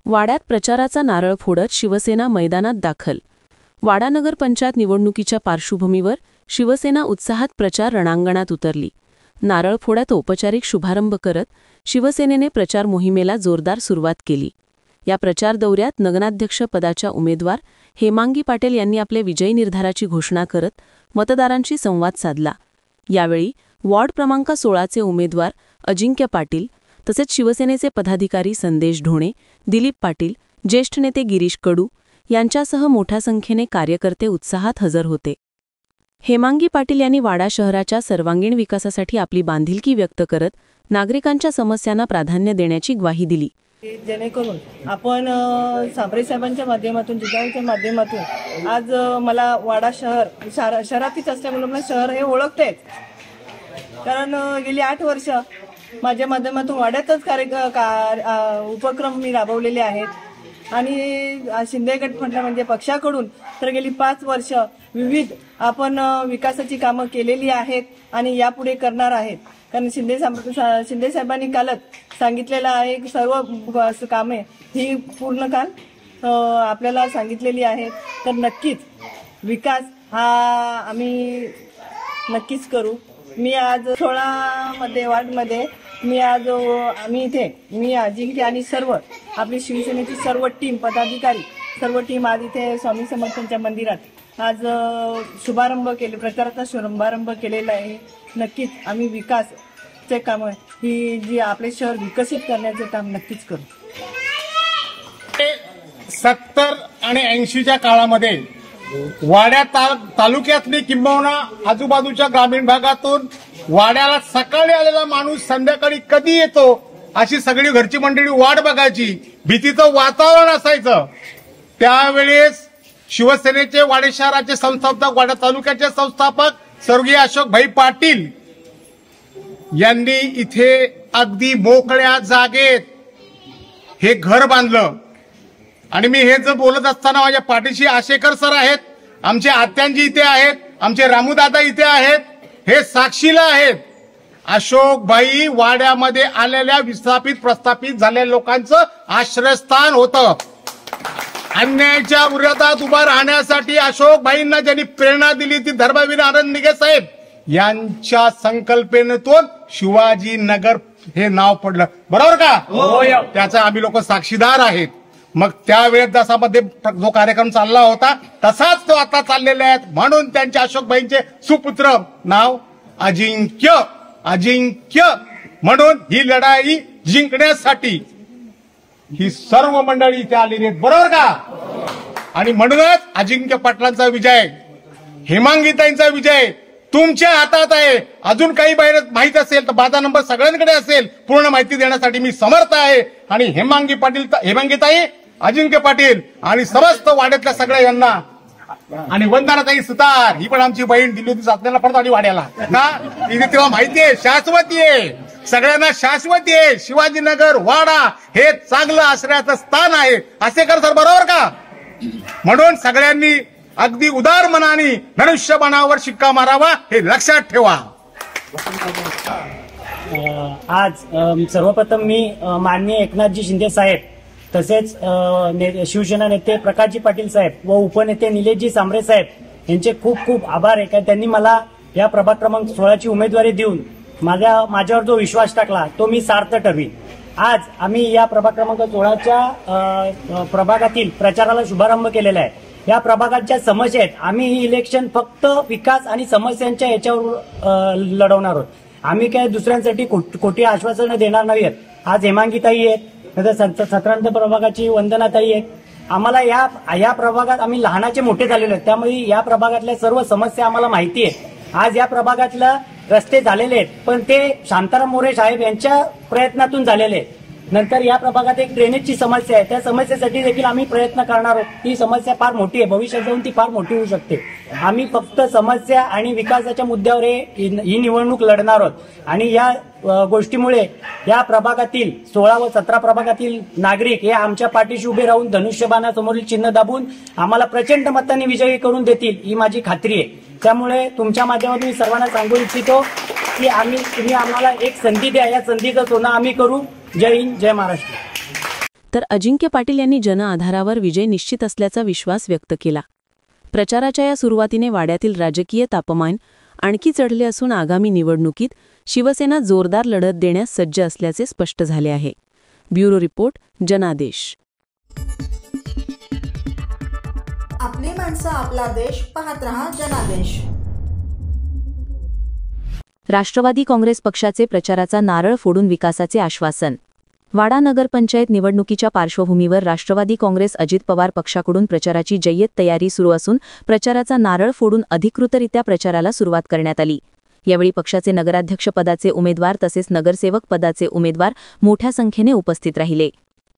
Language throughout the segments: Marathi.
वाड्यात प्रचाराचा नारळ फोडत शिवसेना मैदानात दाखल। वाडा नगर पंचायत निवडणुकीच्या पार्श्वभूमीवर शिवसेना उत्साहात प्रचार रणांगणात उतरली। नारळ फोड्यात औपचारिक शुभारंभ करत शिवसेनेने प्रचार मोहिमेला जोरदार सुरुवात केली। या प्रचार दौऱ्यात नगराध्यक्ष पदाच्या उमेदवार हेमांगी पाटील यांनी आपले विजयी निर्धाराची घोषणा करत मतदारांशी संवाद साधला। यावेळी वॉर्ड क्रमांक 16 चे उमेदवार अजिंक्य पाटील तसेच शिवसेनेचे पदाधिकारी संदेश ढोणे, दिलीप पाटील, ज्येष्ठ नेते गिरीश कडू यांच्यासह मोठ्या संख्येने कार्यकर्ते उत्साहात हजर होते। हेमांगी पाटील यांनी वाडा शहराच्या सर्वांगीण विकासासाठी आपली बांधिलकी व्यक्त करत नागरिकांच्या समस्यांना प्राधान्य देण्याची ग्वाही दिली। जेणेकरून आपण सांबरे साहेबांच्या माध्यमातून जिजाऊच्या माध्यमातून आज मला वाडा शहरातीच असल्यामुळे मला शहर हे ओळखतेच, कारण गेली 8 वर्ष माझ्या माध्यमातून वाड्यातच उपक्रम मी राबवलेले आहेत आणि शिंदे गट म्हटलं म्हणजे पक्षाकडून तर गेली 5 वर्ष विविध आपण विकासाची कामं केलेली आहेत आणि यापुढे करणार आहेत। कारण शिंदे साहेबांनी कालच सांगितलेलं आहे की सर्व कामे ही पूर्ण काल आपल्याला सांगितलेली आहेत, तर नक्कीच विकास हा आम्ही नक्कीच करू। मी आज 16 वार्डमध्ये मी अजिंक्य आणि सर्व आपली शिवसेनेची सर्व टीम पदाधिकारी सर्व टीम आज इथे स्वामी समर्थांच्या मंदिरात आज प्रचाराचा शुभारंभ केलेला आहे। नक्कीच आम्ही विकासचे काम ही जी आपले शहर विकसित करण्याचे काम नक्कीच करू। 70 आणि 80च्या काळामध्ये वाड्या तालुक्यातली किंबहुना आजूबाजूच्या ग्रामीण भागातून वाड्याला सकाळी आलेला माणूस संध्याकाळी कधी येतो अशी सगळी घरची मंडळी वाट बघायची, भीतीचं वातावरण असायचं। त्यावेळेस शिवसेनेचे वाडे शहराचे संस्थापक वाडा तालुक्याचे संस्थापक स्वर्गीय अशोकभाई पाटील यांनी इथे अगदी मोकळ्या जागेत हे घर बांधलं। आणि मी हे जर बोलत असताना माझ्या पाठीशी आशेकर सर आहेत, आमचे आत्यांजी इथे आहेत, आमचे रामूदादा इथे आहेत, हे साक्षीला आहेत। अशोकभाई वाड्यामध्ये आलेल्या विस्थापित प्रस्थापित झालेल्या लोकांचं आश्रयस्थान होतं। अन्यायाच्या विरोधात उभा राहण्यासाठी अशोकभाईंना ज्यांनी प्रेरणा दिली ती धर्मवीर आनंद निगे साहेब यांच्या संकल्पनेतून शिवाजीनगर हे नाव पडलं, बरोबर का? त्याचा आम्ही लोक साक्षीदार आहेत। मग त्यावेळेस जसा मध्ये जो कार्यक्रम चालला होता तसाच तो आता चाललेला आहे, म्हणून त्यांच्या अशोकभाईंचे सुपुत्र नाव अजिंक्य म्हणून ही लढाई जिंकण्यासाठी ही सर्व मंडळी इथे आलेली आहेत, बरोबर का? आणि म्हणूनच अजिंक्य पाटलांचा विजय, हेमांगीताईंचा विजय तुमच्या हातात आहे। अजून काही बाहेर माहिती असेल तर माझा नंबर सगळ्यांकडे असेल, पूर्ण माहिती देण्यासाठी मी समर्थ आहे। आणि हेमांगीताई, अजिंक्य पाटील आणि समस्त वाड्यातल्या सगळ्या यांना आणि वंदनाताई सुतार ही पण आमची बहीण दिल्ली होती साधण्याला परत आली वाड्याला ना, तिथे तेव्हा माहिती आहे शाश्वती आहे, सगळ्यांना शाश्वती आहे। शिवाजीनगर वाडा हे चांगलं आश्रयाचं स्थान आहे असे कर सर, बरोबर का? म्हणून सगळ्यांनी अगदी उदार मनाने धनुष्यबाणावर शिक्का मारावा हे लक्षात ठेवा। आज सर्वप्रथम मी माननीय एकनाथजी शिंदे साहेब तसेच शिवसेना नेते प्रकाशजी पाटील साहेब व उपनेते निलेशजी सांबरे साहेब यांचे खूप खूप आभार आहे, कारण त्यांनी मला या प्रभाग क्रमांक 16 ची उमेदवारी देऊन माझ्यावर जो विश्वास टाकला तो मी सार्थ ठरवीन। आज आम्ही या प्रभाग क्रमांक 16च्या प्रभागातील प्रचाराला शुभारंभ केलेला आहे। या प्रभागाच्या समस्या आहेत, आम्ही ही इलेक्शन फक्त विकास आणि समस्यांच्या याच्यावर लढवणार आहोत। आम्ही काय दुसऱ्यांसाठी खोटी आश्वासनं देणार नाहीत। आज हेमांगीताई आहेत, 17 प्रभागाची वंदनाताई आहेत। आम्हाला या प्रभागात आम्ही लहानाचे मोठे झालेलो आहेत, त्यामुळे या प्रभागातल्या सर्व समस्या आम्हाला माहिती आहेत। आज या प्रभागातल्या रस्ते झालेले आहेत, पण ते शांताराम मोरे साहेब यांच्या प्रयत्नातून झालेले आहेत। नंतर या प्रभागात एक ड्रेनेजची समस्या आहे, त्या समस्येसाठी देखील आम्ही प्रयत्न करणार आहोत। ती समस्या फार मोठी आहे, भविष्यात जाऊन ती फार मोठी होऊ शकते। आम्ही फक्त समस्या आणि विकासाच्या मुद्द्यावर ही निवडणूक लढणार आहोत आणि या गोष्टीमुळे या प्रभागातील 16 व 17 प्रभागातील नागरिक हे आमच्या पाठीशी उभे राहून धनुष्यबाणासमोरील चिन्ह दाबून आम्हाला प्रचंड मतांनी विजयी करून देतील ही माझी खात्री आहे। त्यामुळे तुमच्या माध्यमातून मी सर्वांना सांगू इच्छितो की तुम्ही आम्हाला एक संधी द्या, या संधीचं सोनं आम्ही करू. जय हिंद, जय महाराष्ट्र. तर अजिंक्य पाटील यांनी जन आधारावर विजय निश्चित असल्याचा विश्वास व्यक्त केला. प्रचाराच्या या सुरुवातीने वाड्यातील राजकीय तापमान आणखी चढले असून आगामी निवडणुकीत शिवसेना जोरदार लढत देण्यास सज्ज असल्याचे स्पष्ट झाले आहे. ब्युरो रिपोर्ट, जनादेश. आपली माणसं, आपला देश. पाहत रहा जनादेश. राष्ट्रवादी काँग्रेस पक्षाचे प्रचाराचा नारळ फोडून विकासाचे आश्वासन. वाडा नगरपंचायत निवडणुकीच्या पार्श्वभूमीवर राष्ट्रवादी काँग्रेस अजित पवार पक्षाकडून प्रचाराची जय्यत तयारी सुरू असून प्रचाराचा नारळ फोडून अधिकृतरित्या प्रचाराला सुरुवात करण्यात आली. यावेळी पक्षाचे नगराध्यक्ष पदाचे उमेदवार तसेच नगरसेवक पदाचे उमेदवार मोठ्या संख्येने उपस्थित राहिले.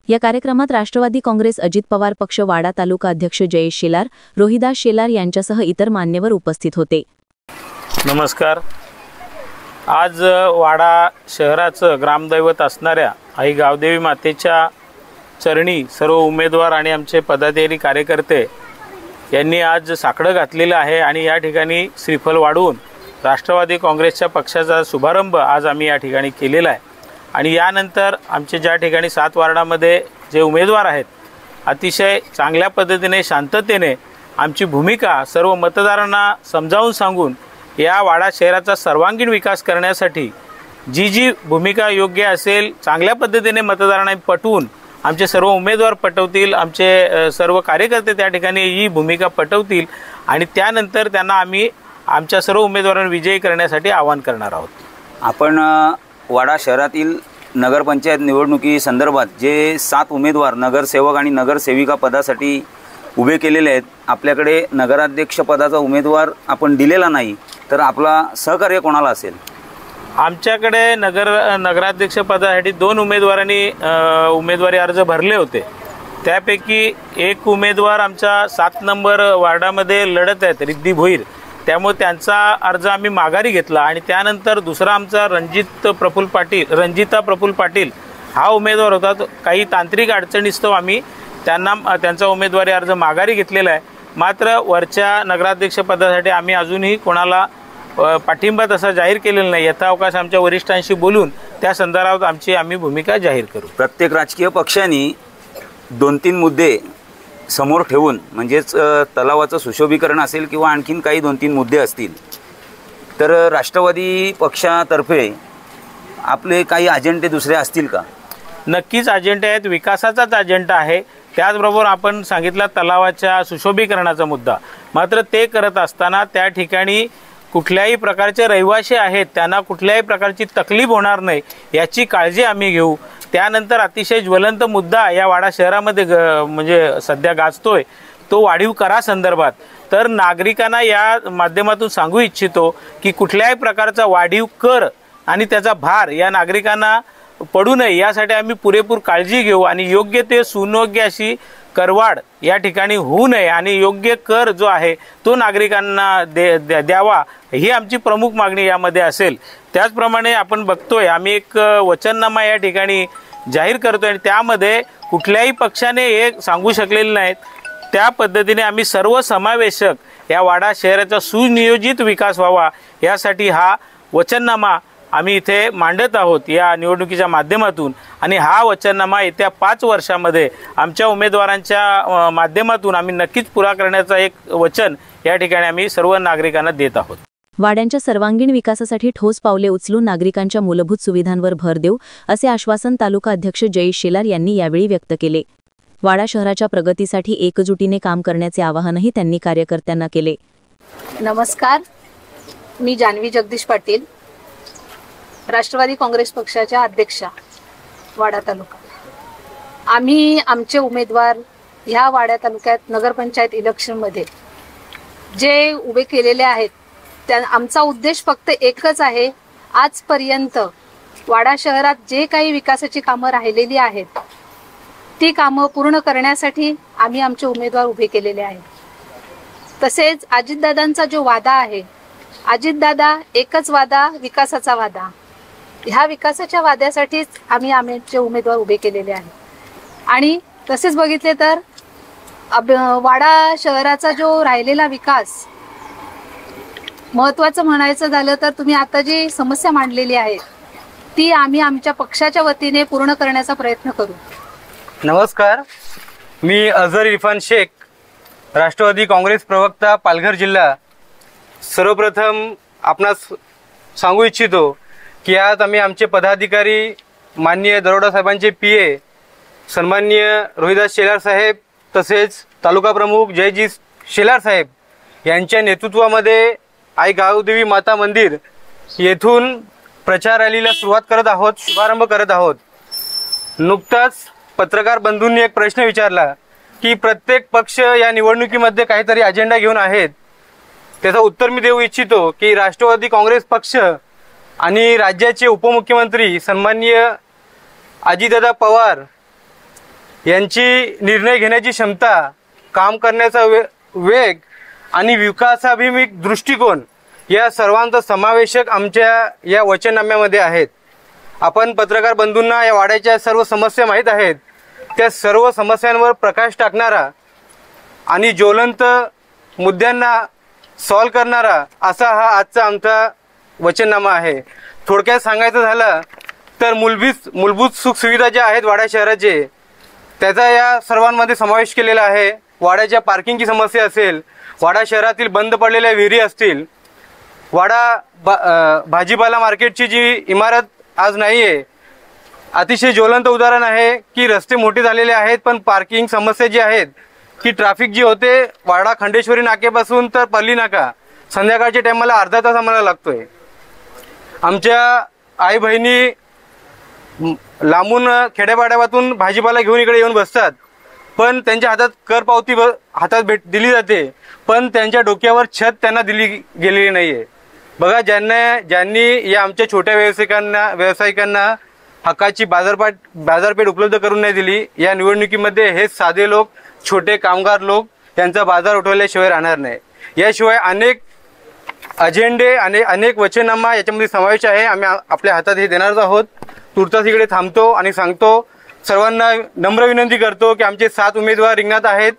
या कार्यक्रमात राष्ट्रवादी काँग्रेस अजित पवार पक्ष वाडा तालुका अध्यक्ष जयेश शेलार, रोहिदास शेलार यांच्यासह इतर मान्यवर उपस्थित होते. नमस्कार. आज वाडा शहराचं ग्रामदैवत असणाऱ्या आई गावदेवी मातेच्या चरणी सर्व उमेदवार आणि आमचे पदाधिकारी कार्यकर्ते यांनी आज साकडं घातलेलं आहे आणि या ठिकाणी श्रीफल वाढवून राष्ट्रवादी काँग्रेसच्या पक्षाचा शुभारंभ आज आम्ही या ठिकाणी केलेला आहे. आणि यानंतर आमचे ज्या ठिकाणी 7 वार्डामध्ये जे उमेदवार आहेत अतिशय चांगल्या पद्धतीने शांततेने आमची भूमिका सर्व मतदारांना समजावून सांगून या वाडा शहराचा सर्वांगीण विकास करण्यासाठी जी भूमिका योग्य असेल चांगल्या पद्धतीने मतदारांना पटवून आमचे सर्व उमेदवार पटवतील, आमचे सर्व कार्यकर्ते त्या ठिकाणी ही भूमिका पटवतील आणि त्यानंतर त्यांना आम्ही आमच्या सर्व उमेदवारांना विजयी करण्यासाठी आवाहन करणार आहोत. आपण वाडा शहरातील नगरपंचायत निवडणुकी संदर्भात जे 7 उमेदवार नगरसेवक आणि नगरसेविका पदासाठी उभे केलेले आहेत, आपल्याकडे नगराध्यक्ष पदाचा उमेदवार आपण दिलेला नाही, तर आपला सहकार्य कोणाला असेल? आमच्याकडे नगराध्यक्ष पदासाठी 2 उमेदवारांनी उमेदवारी अर्ज भरले होते. त्यापैकी एक उमेदवार आमच्या 7 नंबर वार्डामध्ये लढत आहेत, रिद्धी भोईर, त्यामुळे त्यांचा अर्ज आम्ही माघारी घेतला आणि त्यानंतर दुसरा आमचा रंजिता प्रफुल्ल पाटील हा उमेदवार होता. काही तांत्रिक अडचणीस्तव आम्ही त्यांचा उमेदवारी अर्ज माघारी घेतलेला आहे. मात्र वरच्या नगराध्यक्ष पदासाठी आम्ही अजूनही कोणाला पाठिंबा तसा जाहीर केलेला नाही. यथावकाश आमच्या वरिष्ठांशी बोलून त्या संदर्भात आम्ही भूमिका जाहीर करू. प्रत्येक राजकीय पक्षांनी 2-3 मुद्दे समोर ठेवून, म्हणजेच तलावाचं सुशोभीकरण असेल किंवा आणखीन काही 2-3 मुद्दे असतील, तर राष्ट्रवादी पक्षातर्फे आपले काही अजेंडे दुसरे असतील का? नक्कीच अजेंडे आहेत, विकासाचाच अजेंडा आहे. त्याचबरोबर आपण सांगितला तलावाच्या सुशोभीकरणाचा मुद्दा, मात्र ते करत असताना त्या ठिकाणी कुठल्याही प्रकारचे रहिवासी आहेत त्यांना कुठल्याही प्रकारची तकलीफ होणार नाही याची काळजी आम्ही घेऊ. त्यानंतर अतिशय ज्वलंत मुद्दा या वाडा शहरामध्ये म्हणजे सध्या गाजतोय तो वाढीव करासंदर्भात. तर नागरिकांना या माध्यमातून सांगू इच्छितो की कुठल्याही प्रकारचा वाढीव कर आणि त्याचा भार या नागरिकांना पडू नये यासाठी आम्ही पुरेपूर काळजी घेऊ आणि योग्य ते सुयोग्य अशी करवाढ या ठिकाणी होऊ नये आणि योग्य कर जो आहे तो नागरिकांना द्यावा ही आमची प्रमुख मागणी यामध्ये असेल. त्याचप्रमाणे आपण बघतोय आम्ही एक वचननामा या ठिकाणी जाहीर करतोय आणि त्यामध्ये कुठल्याही पक्षाने हे सांगू शकलेले नाहीत. त्या पद्धतीने आम्ही सर्वसमावेशक या वाडा शहराचा सुनियोजित विकास व्हावा यासाठी हा वचननामा आम्ही इथे मांडत आहोत या निवडणुकीच्या माध्यमातून आणि हा वचननामा येत्या 5 वर्षामध्ये आमच्या उमेदवारांच्या माध्यमातून आम्ही नक्कीच पुरा करण्याचा एक वचन या ठिकाणी आम्ही सर्व नागरिकांना देत आहोत. वाड्यांच्या सर्वांगीण विकासासाठी ठोस पावले उचलून नागरिकांच्या मूलभूत सुविधांवर भर देऊ असे आश्वासन तालुका अध्यक्ष जयेश शेलार यांनी यावेळी व्यक्त केले. वाडा शहराच्या प्रगतीसाठी एकजुटीने काम करण्याचे आवाहनही त्यांनी कार्यकर्त्यांना केले. नमस्कार, मी जान्हवी जगदीश पाटील, राष्ट्रवादी काँग्रेस पक्षाच्या अध्यक्षा वाडा तालुका. आम्ही आमचे उमेदवार ह्या वाडा तालुक्यात नगरपंचायत इलेक्शनमध्ये जे उभे केलेले आहेत त्या आमचा उद्देश फक्त एकच आहे. आजपर्यंत वाडा शहरात जे काही विकासाची कामं राहिलेली आहेत ती कामं पूर्ण करण्यासाठी आम्ही आमचे उमेदवार उभे केलेले आहेत. तसेच अजितदादांचा जो वादा आहे, अजितदादा एकच वादा, विकासाचा वादा, ह्या विकासाच्या वाद्यासाठीच आम्ही आमचे उमेदवार उभे केलेले आहेत. आणि तसेच बघितले तर वाडा शहराचा जो राहिलेला विकास महत्त्वाचं म्हणायचं झालं तर तुम्ही आता जी समस्या मांडलेली आहे ती आम्ही आमच्या पक्षाच्या वतीने पूर्ण करण्याचा प्रयत्न करू. नमस्कार, मी अझर इरफान शेख, राष्ट्रवादी काँग्रेस प्रवक्ता, पालघर जिल्हा. सर्वप्रथम आपणास सांगू इच्छितो की आज आम्ही आमचे पदाधिकारी माननीय दरोडा साहेबांचे PA सन्माननीय रोहिदास शेलार साहेब तसेच तालुका प्रमुख जयजी शेलार साहेब यांच्या नेतृत्वामध्ये आई गावदेवी माता मंदिर येथून प्रचार रॅलीला सुरुवात करत आहोत, शुभारंभ करत आहोत. नुकताच पत्रकार बंधूंनी एक प्रश्न विचारला की प्रत्येक पक्ष या निवडणुकीमध्ये काहीतरी अजेंडा घेऊन आहेत. त्याचं उत्तर मी देऊ इच्छितो की राष्ट्रवादी काँग्रेस पक्ष आणि राज्याचे उपमुख्यमंत्री सन्माननीय अजितदादा पवार यांची निर्णय घेण्याची क्षमता, काम करण्याचा वेग आणि विकासाभिमुख दृष्टिकोन या सर्वांचा समावेशक आमच्या या वचननाम्यामध्ये आहेत. आपण पत्रकार बंधूंना या वाड्याच्या सर्व समस्या माहीत आहेत. त्या सर्व समस्यांवर प्रकाश टाकणारा आणि ज्वलंत मुद्द्यांना सॉल्व करणारा असा हा आजचा आमचा वचननामा आहे. थोडक्यात सांगायचं झालं तर मूलभूत सुखसुविधा ज्या आहेत वाडा शहराचे त्याचा या सर्वांमध्ये समावेश केलेला आहे. वाड्याच्या पार्किंगची समस्या असेल, वाडा शहरातील बंद पडलेल्या विहिरी असतील, वाडा भाजीपाला मार्केटची जी इमारत आज नाही आहे, अतिशय ज्वलंत उदाहरण आहे की रस्ते मोठे झालेले आहेत पण पार्किंग समस्या जी आहेत की ट्रॅफिक जी होते वाडा खंडेश्वरी नाक्यापासून तर पल्ली नाका संध्याकाळच्या टायमाला अर्धा तास आम्हाला लागतोय. आमच्या आई बहिणी लांबून खेड्यापाड्यातून भाजीपाला घेऊन इकडे येऊन बसतात पण त्यांच्या हातात कर पावती हातात दिली जाते पण त्यांच्या डोक्यावर छत त्यांना दिली गेलेली नाहीये. बघा, ज्यांनी या आमच्या छोट्या व्यावसायिकांना हक्काची बाजारपेठ उपलब्ध करून नाही दिली, या निवडणुकीमध्ये हे साधे लोक, छोटे कामगार लोक यांचा बाजार उठवल्याशिवाय राहणार नाही. याशिवाय अनेक अजेंडे आणि अनेक वचननामा याच्यामध्ये समावेश आहे. आम्ही आपल्या हातात हे देणारच आहोत. तुर्तास इकडे थांबतो आणि सांगतो, सर्वांना नम्र विनंती करतो की आमचे 7 उमेदवार रिंगणात आहेत.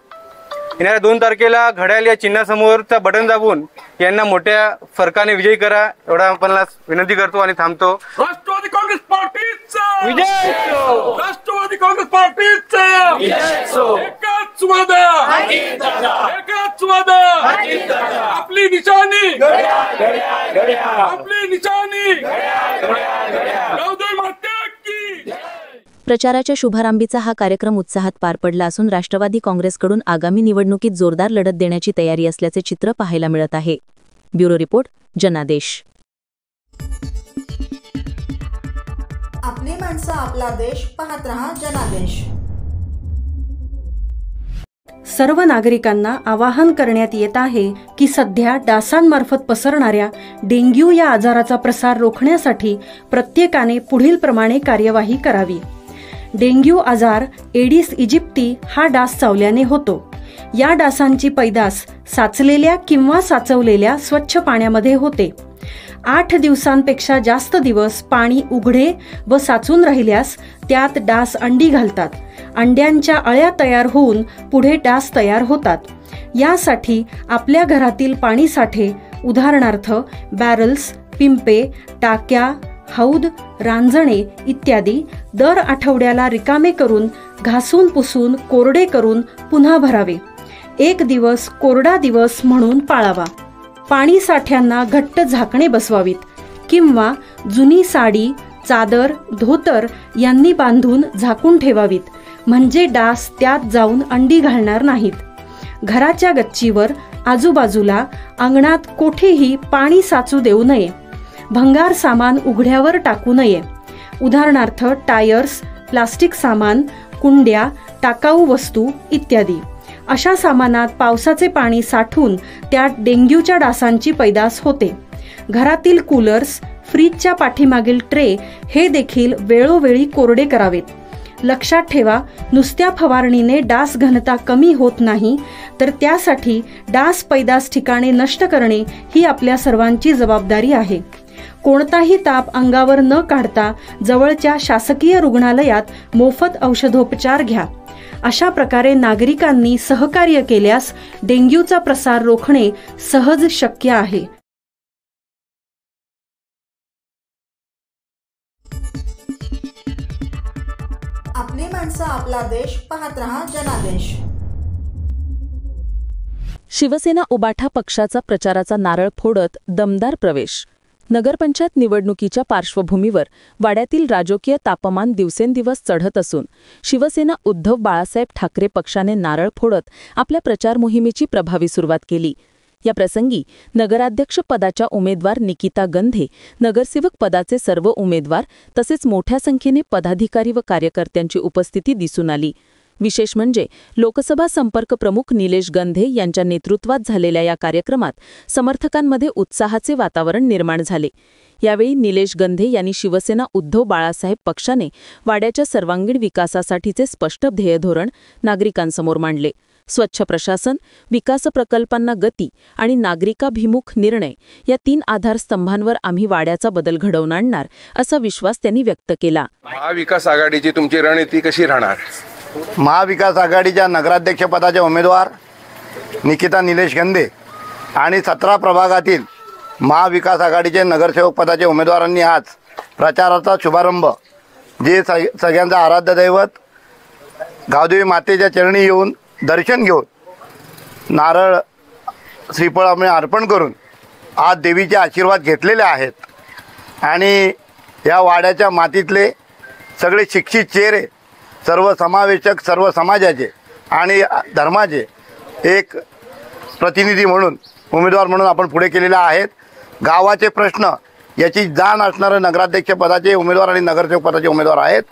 येणाऱ्या 2 तारखेला घड्याळ या चिन्हासमोरचा बटन दाबून यांना मोठ्या फरकाने विजयी करा एवढा आपण विनंती करतो आणि थांबतो. राष्ट्रवादी काँग्रेस पार्टीचा विजय असो. राष्ट्रवादी काँग्रेस पार्टीचा विजय असो. एकच वादा, एकच वादा, आपली निशाणी, आपली निशाणी, गावदेवी माता की. प्रचाराच्या शुभारंभीचा हा कार्यक्रम उत्साहात पार पडला असून राष्ट्रवादी काँग्रेसकडून आगामी निवडणुकीत जोरदार लढत देण्याची तयारी असल्याचे चित्र पाहायला मिळत आहे. ब्युरो रिपोर्ट, जनादेश. आपली माणसं, आपला देश. पाहत रहा जनादेश. सर्व नागरिकांना आवाहन करण्यात येत आहे की सध्या डासांमार्फत पसरणाऱ्या डेंग्यू या आजाराचा प्रसार रोखण्यासाठी प्रत्येकाने पुढील प्रमाणे कार्यवाही करावी. डेंग्यू आजार एडिस इजिप्ती हा डास चावल्याने होतो. या डासांची पैदास साचलेल्या किंवा साचवलेल्या स्वच्छ पाण्यामध्ये होते. 8 दिवसांपेक्षा जास्त दिवस पाणी उघडे व साचून राहिल्यास त्यात डास अंडी घालतात. अंड्यांच्या अळ्या तयार होऊन पुढे डास तयार होतात. यासाठी आपल्या घरातील पाणी साठे, उदाहरणार्थ बॅरल्स, पिंपे, टाक्या, हौद, रांजणे इत्यादी दर आठवड्याला रिकामे करून घासून पुसून कोरडे करून पुन्हा भरावे. 1 दिवस कोरडा दिवस म्हणून पाळावा. पाणी साठ्यांना घट्ट झाकणे बसवावीत किंवा जुनी साडी, चादर, धोतर यांनी बांधून झाकून ठेवावीत, म्हणजे डास त्यात जाऊन अंडी घालणार नाहीत. घराच्या गच्चीवर, आजूबाजूला, अंगणात कोठेही पाणी साचू देऊ नये. भंगार सामान उघड्यावर टाकू नये. उदाहरणार्थ टायर्स, प्लास्टिक सामान, कुंड्या, टाकाऊ वस्तू इत्यादी. अशा सामानात पावसाचे पाणी साठून त्यात डेंग्यूच्या डासांची पैदास होते. घरातील कूलर्स, फ्रीजच्या पाठीमागील ट्रे हे देखील वेळोवेळी कोरडे करावेत. लक्षात ठेवा, नुसत्या फवारणीने डास घनता कमी होत नाही, तर त्यासाठी डास पैदास ठिकाणे नष्ट करणे ही आपल्या सर्वांची जबाबदारी आहे. कोणताही ताप अंगावर न काढता जवळच्या शासकीय रुग्णालयात मोफत औषधोपचार घ्या. अशा प्रकारे नागरिकांनी सहकार्य केल्यास डेंग्यूचा प्रसार रोखणे सहज शक्य आहे. माणसं आपला देश पाहत रहा जनादेश। शिवसेना उबाठा पक्षाचा प्रचाराचा नारळ फोडत दमदार प्रवेश। नगरपंचायत निवडणुकीच्या पार्श्वभूमीवर वाड्यातील राजकीय तापमान दिवसेंदिवस चढत असून शिवसेना उद्धव बाळासाहेब ठाकरे पक्षाने नारळ फोडत आपल्या प्रचार मोहिमेची प्रभावी सुरुवात केली। या प्रसंगी नगराध्यक्ष पदाच्या उमेदवार निकिता गंधे, नगरसेवक पदाचे सर्व उमेदवार तसेच मोठ्या संख्येने पदाधिकारी व कार्यकर्त्यांची उपस्थिती दिसून आली। विशेष म्हणजे लोकसभा संपर्क प्रमुख निलेश गंधे यांच्या नेतृत्वात झालेल्या या कार्यक्रमात समर्थकांमध्ये उत्साहाचे वातावरण निर्माण झाले। यावेळी निलेश गंधे यांनी शिवसेना उद्धव बाळासाहेब पक्षाने वाड्याच्या सर्वांगीण विकासासाठीचे स्पष्ट ध्येय धोरण नागरिकांसमोर मांडले। स्वच्छ प्रशासन, विकास प्रकल्पांना गती आणि नागरिकाभिमुख निर्णय या 3 आधारस्तंभांवर आम्ही वाड्याचा बदल घडवून आणणार असा विश्वास त्यांनी व्यक्त केला। महाविकास आघाडीची तुमची रणनीती कशी राहणार? महाविकास आघाडीच्या नगराध्यक्ष पदाचे उमेदवार निकिता निलेश गंधे आणि 17 प्रभागातील महाविकास आघाडीचे नगरसेवक पदाचे उमेदवारांनी आज प्रचाराचा शुभारंभ जे सगळ्यांचा आराध्य दैवत गावदेवी मातेच्या चरणी येऊन दर्शन घेऊन नारळ श्रीफळ आम्ही अर्पण करून आज देवीचे आशीर्वाद घेतलेले आहेत। आणि या वाड्याच्या मातीतले सगळे शिक्षित चेहरे, सर्व समावेशक, सर्व समाजाचे आणि धर्माचे एक प्रतिनिधी म्हणून, उमेदवार म्हणून आपण पुढे केलेले आहेत। गावाचे प्रश्न याची जाण असणारे नगराध्यक्ष पदाचे उमेदवार आणि नगरसेवक पदाचे उमेदवार आहेत।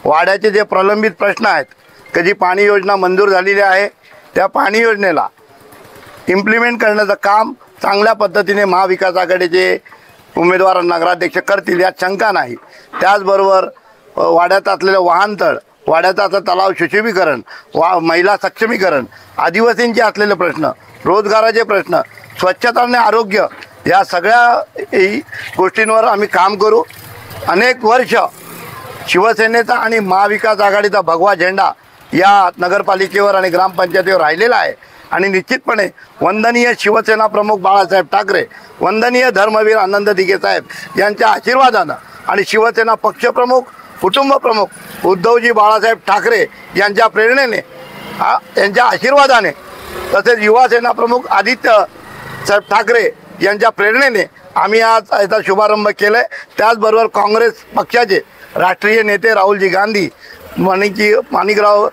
वाड्याचे जे प्रलंबित प्रश्न आहेत, कधी पाणी योजना मंजूर झालेली आहे, त्या पाणी योजनेला इम्प्लिमेंट करण्याचं काम चांगल्या पद्धतीने महाविकास आघाडीचे उमेदवार नगराध्यक्ष करतील यात शंका नाही। त्याचबरोबर वाड्यात असलेले वाहनतळ, वाड्याचा तलाव सुशोभीकरण, महिला सक्षमीकरण, आदिवासींचे असलेले प्रश्न, रोजगाराचे प्रश्न, स्वच्छता आणि आरोग्य या सगळ्या गोष्टींवर आम्ही काम करू। अनेक वर्ष शिवसेनेचा आणि महाविकास आघाडीचा भगवा झेंडा या नगरपालिकेवर आणि ग्रामपंचायतीवर राहिलेला आहे आणि निश्चितपणे वंदनीय शिवसेना प्रमुख बाळासाहेब ठाकरे, वंदनीय धर्मवीर आनंद दिघे साहेब यांच्या आशीर्वादानं आणि शिवसेना पक्षप्रमुख, कुटुंब प्रमुख उद्धवजी बाळासाहेब ठाकरे यांच्या प्रेरणेने, यांच्या आशीर्वादाने, तसेच युवासेना प्रमुख आदित्य साहेब ठाकरे यांच्या प्रेरणेने आम्ही आज याचा शुभारंभ केला आहे। त्याचबरोबर काँग्रेस पक्षाचे राष्ट्रीय नेते राहुलजी गांधी, माणिकराव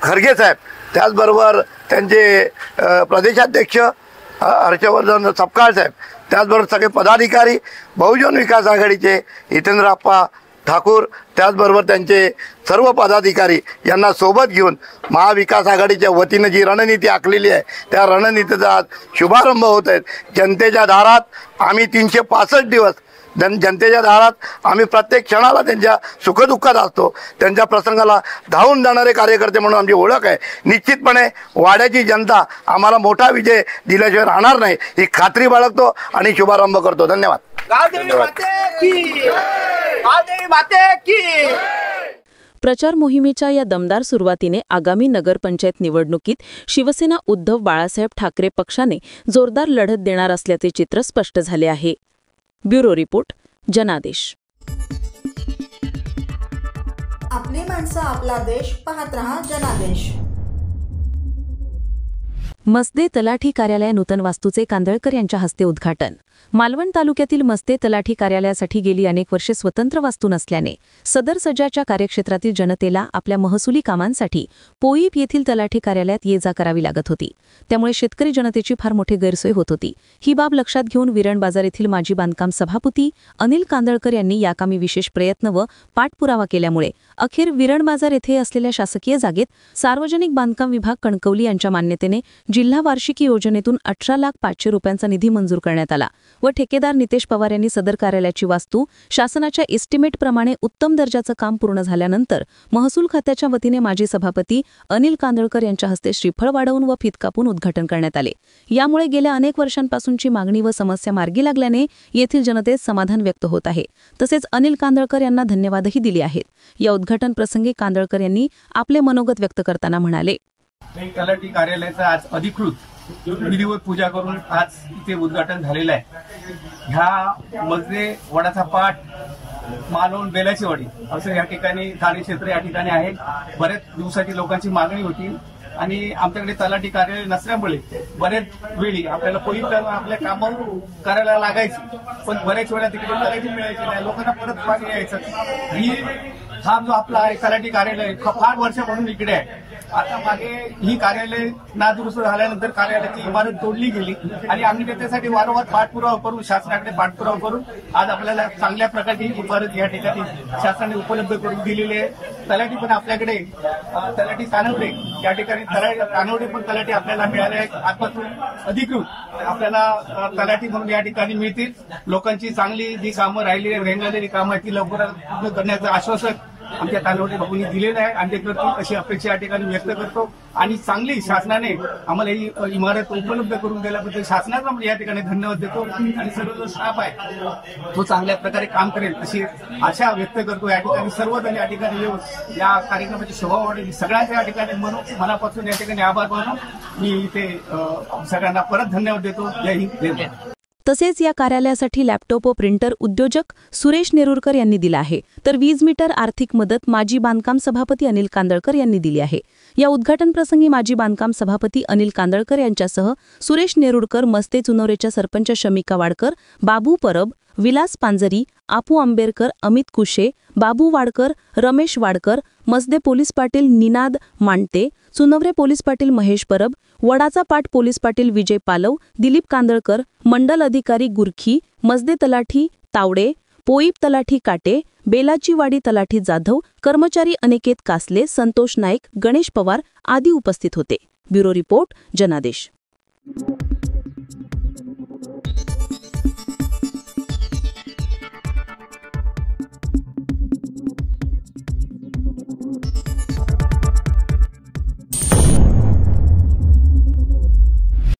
खरगे साहेब, त्याचबरोबर त्यांचे प्रदेशाध्यक्ष हर्षवर्धन सपकाळ साहेब, त्याचबरोबर सगळे पदाधिकारी, बहुजन विकास आघाडीचे हितेंद्रप्पा ठाकूर, त्याचबरोबर त्यांचे सर्व पदाधिकारी यांना सोबत घेऊन महाविकास आघाडीच्या वतीने जी रणनीती आखलेली आहे त्या रणनीतीचा आज शुभारंभ होत आहे। जनतेच्या दारात आम्ही 365 दिवस जनतेच्या दारात आम्ही प्रत्येक क्षणाला त्यांच्या सुखदुःखात असतो, त्यांच्या प्रसंगाला धावून जाणारे कार्यकर्ते म्हणून आमची ओळख आहे। निश्चितपणे वाड्याची जनता आम्हाला मोठा विजय दिल्याशिवाय राहणार नाही ही खात्री बाळगतो आणि शुभारंभ करतो। धन्यवाद। प्रचार मोहिमेच्या या दमदार सुरुवातीने आगामी नगरपंचायत निवडणुकीत शिवसेना उद्धव बाळासाहेब ठाकरे पक्षाने जोरदार लढत देणार असल्याचे चित्र स्पष्ट झाले आहे। ब्युरो रिपोर्ट, जनादेश। आपली माणसं आपला देश पाहत रहा जनादेश। मस्दे तलाठी कार्यालय नूतन वास्तूचे कांदळकर यांच्या हस्ते उद्घाटन। मालवण तालुक्यातील मस्दे तलाठी कार्यालयासाठी गेली अनेक वर्षे स्वतंत्र वास्तू नसल्याने सदर सज्जाच्या कार्यक्षेत्रातील जनतेला आपल्या महसुली कामांसाठी पोईप येथील तलाठी कार्यालयात ये-जा करावी लागत होती। त्यामुळे शेतकरी जनतेची फार मोठी गैरसोय होत होती। ही बाब लक्षात घेऊन विरण बाजार येथील माजी बांधकाम सभापती अनिल कांदळकर यांनी याकामी विशेष प्रयत्न व पाठपुरावा केल्यामुळे अखेर विरण बाजार येथे असलेल्या शासकीय जागेत सार्वजनिक बांधकाम विभाग कणकवली यांच्या मान्यतेने जिल्हा वार्षिकी योजनेतून 18,500,000 रुपयांचा निधी मंजूर करण्यात आला व ठेकेदार नितेश पवार यांनी सदर कार्यालयाची वास्तू शासनाच्या एस्टिमेट प्रमाणे उत्तम दर्जाचं काम पूर्ण झाल्यानंतर महसूल खात्याच्या वतीने माजी सभापती अनिल कांदळकर यांच्या हस्ते श्रीफळ वाढवून व फीत कापून उद्घाटन करण्यात आले। यामुळे गेल्या अनेक वर्षांपासूनची मागणी व समस्या मार्गी लागल्याने येथील जनतेत समाधान व्यक्त होत आहे। तसेच अनिल कांदळकर यांना धन्यवादही दिले आहेत। या उद्घाटन प्रसंगी कांदळकर यांनी आपले मनोगत व्यक्त करताना म्हणाले, तलाठी कार्यालयाचा आज अधिकृत विधिवत पूजा करून आज इथे उद्घाटन झालेलं आहे। ह्या मजले वडाचा पाट मालवण बेलाची वाडी असं या ठिकाणी कार्यक्षेत्र या ठिकाणी आहे. बऱ्याच दिवसाची लोकांची मागणी होती आणि आमच्याकडे तलाठी कार्यालय नसल्यामुळे बऱ्याच वेळी आपल्याला पोलीस आपल्या कामावर करायला लागायची, पण बऱ्याच वेळा तिकडे तलाठी मिळायची नाही, लोकांना परत मागे यायचं. हा जो आपला आहे तलाठी कार्यालय फार वर्षापासून इकडे आहे. आता मागे ही कार्यालय नादुरुस्त झाल्यानंतर कार्यालयाची इमारत तोडली गेली आणि आम्ही त्याच्यासाठी वारंवार पाठपुरावा करून शासनाकडे पाठपुरावा करून आज आपल्याला चांगल्या प्रकारची ही इमारत या ठिकाणी शासनाने उपलब्ध करून दिलेली आहे. तलाठी पण आपल्याकडे तलाठी कानवडे या ठिकाणी कानवडे पण तलाठी आपल्याला मिळाले आहेत. आजपासून अधिकृत आपल्याला तलाठी म्हणून या ठिकाणी मिळतील. लोकांची चांगली जी कामं रेंगाळलेली कामं आहेत ती लवकरात पूर्ण करण्याचं आश्वासन आमच्या कानवडे बाबूंनी दिलेलं आहे आणि ते करतील अशी अपेक्षा या ठिकाणी व्यक्त करतो. आणि चांगली शासनाने आम्हाला ही इमारत उपलब्ध करून दिल्याबद्दल शासनाला या ठिकाणी धन्यवाद देतो आणि सर्व जो स्टाफ आहे तो चांगल्या प्रकारे काम करेल अशी आशा व्यक्त करतो. या ठिकाणी सर्वजण या ठिकाणी येऊन या कार्यक्रमाची शोभा वाढवली सगळ्यांच्या या ठिकाणी म्हणून मनापासून या ठिकाणी आभार मानून मी इथे सगळ्यांना परत धन्यवाद देतो. जय हिंद जय भारत. तसेच या कार्यालयासाठी लॅपटॉप व प्रिंटर उद्योजक सुरेश नेरुरकर यांनी दिला आहे, तर वीज मीटर आर्थिक मदत माजी बांधकाम सभापती अनिल कांदळकर यांनी दिली आहे. या उद्घाटन प्रसंगी माजी बांधकाम सभापती अनिल कांदळकर यांच्यासह सुरेश नेरुरकर, मस्ते चुनवरेच्या सरपंच शमिका वाडकर, बाबू परब, विलास पांजरी, आपू आंबेरकर, अमित कुशे, बाबू वाडकर, रमेश वाडकर, मसदे पोलीस पाटील निनाद मांडते, चुनवरे पोलीस पाटील महेश परब, वडाचा पाट पोलीस पाटील विजय पालव, दिलीप कांदळकर, मंडल अधिकारी गुरखी, मसदे तलाठी तावडे, पोईप तलाठी काटे, बेलाची वाडी तलाठी जाधव, कर्मचारी अनिकेत कासले, संतोष नाईक, गणेश पवार आदी उपस्थित होते. ब्युरो रिपोर्ट, जनादेश.